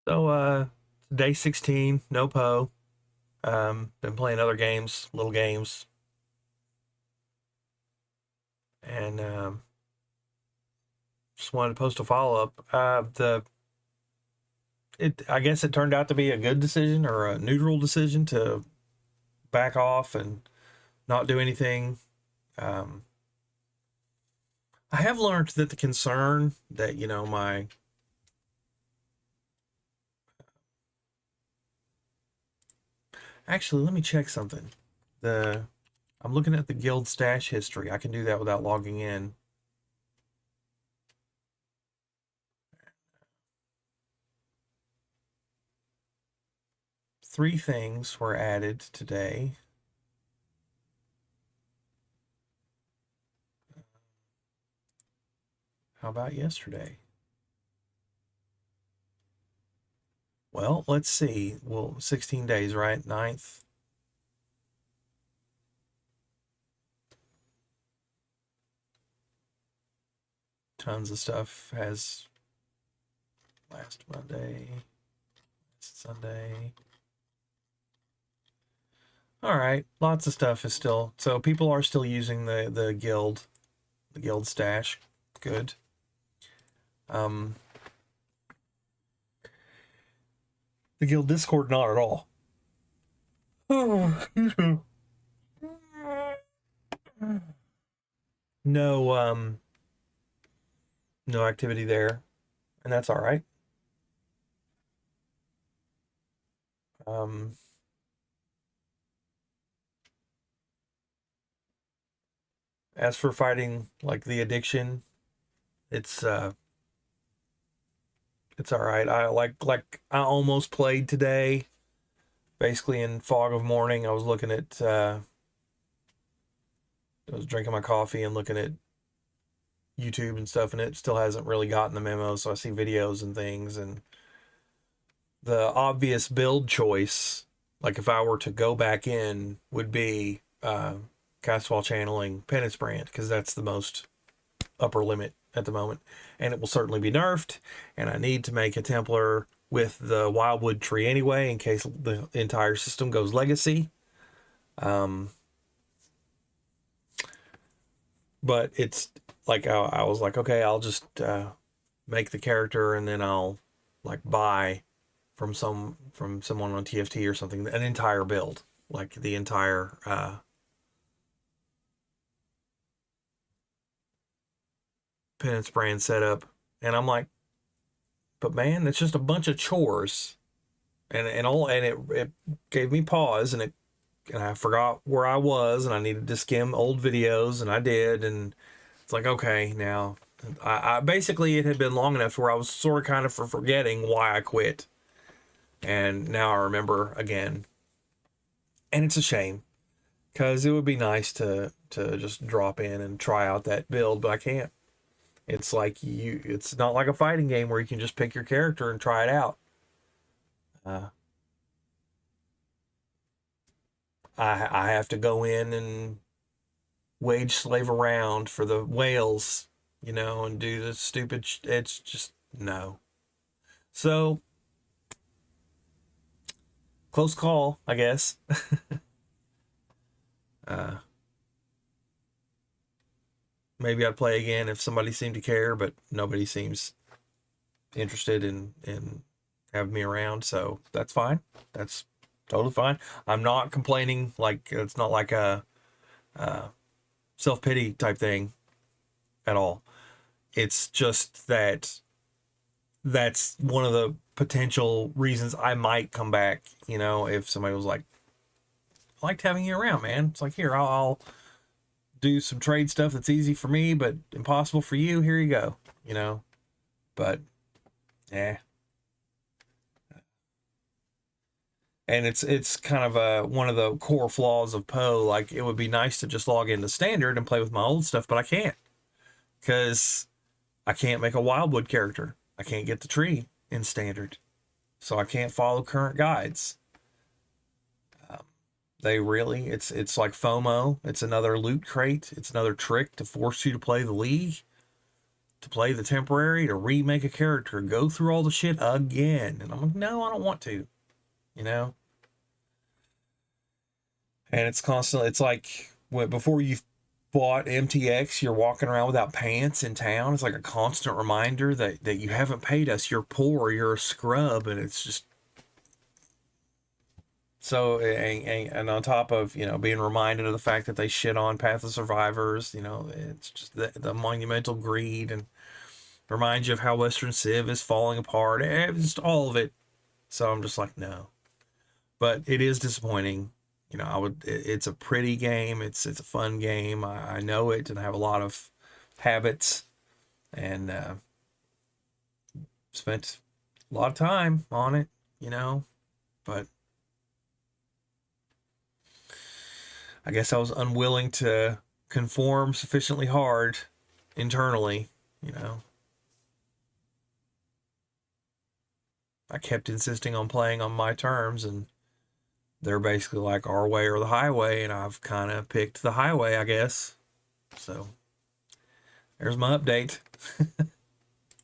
So, day 16, no POE. Been playing other games, little games, and just wanted to post a follow up. I guess it turned out to be a good decision or a neutral decision to back off and not do anything. Um, I have learned that the concern that my actually let me check something. The I'm looking at the guild stash history. I can do that without logging in. Three things were added today. How about yesterday? Well, let's see. Well, 16 days, right? Ninth. Tons of stuff has last Monday, last Sunday. All right, lots of stuff is still. So people are still using the guild stash. Good. Um, the guild Discord not at all. Oh, excuse me. No, no activity there, and that's all right. Um, as for fighting like the addiction, it's it's all right. I almost played today. Basically in fog of morning, I was looking at I was drinking my coffee and looking at YouTube and stuff, and it still hasn't really gotten the memo. So I see videos and things, and the obvious build choice, like if I were to go back in, would be Castwall channeling Penance Brand because that's the most upper limit at the moment, and it will certainly be nerfed. And I need to make a Templar with the Wildwood tree anyway, in case the entire system goes Legacy. Um, but it's like I was like, okay, I'll just make the character and then I'll like buy from someone on TFT or something an entire build, like the entire Penance Brand setup. And I'm like, but man, it's just a bunch of chores, and it gave me pause, and I forgot where I was, and I needed to skim old videos, and I did, and it's like, okay, now I basically it had been long enough where I was sort of kind of forgetting why I quit, and now I remember again, and it's a shame because it would be nice to just drop in and try out that build, but I can't. It's like it's not like a fighting game where you can just pick your character and try it out. Uh, I have to go in and wage slave around for the whales, and do the stupid. It's just no. So close call, I guess. uh, Maybe I'd play again if somebody seemed to care, but nobody seems interested in having me around. So that's fine. That's totally fine. I'm not complaining. Like it's not like a self pity type thing at all. It's just that that's one of the potential reasons I might come back. If somebody was like, I liked having you around, man. It's like, here, I'll do some trade stuff that's easy for me, but impossible for you. Here you go, But, yeah. And it's kind of one of the core flaws of POE. Like, it would be nice to just log into standard and play with my old stuff, but I can't because I can't make a Wildwood character. I can't get the tree in standard, so I can't follow current guides. They really, it's like FOMO. It's another loot crate. It's another trick to force you to play the league. to play the temporary, to remake a character, go through all the shit again. And I'm like, no, I don't want to, you know? And it's constantly, it's like before you've bought MTX, you're walking around without pants in town. It's like a constant reminder that you haven't paid us. You're poor, you're a scrub. And it's just so, and on top of, you know, being reminded of the fact that they shit on Path of Survivors, you know, it's just the monumental greed, and reminds you of how Western Civ is falling apart. Just all of it. So I'm just like, no. But it is disappointing. You know, it's a pretty game. It's a fun game. I know it, and I have a lot of habits, and spent a lot of time on it, you know, but I guess I was unwilling to conform sufficiently hard internally, you know. I kept insisting on playing on my terms, and they're basically like our way or the highway, and I've kind of picked the highway, I guess. So there's my update.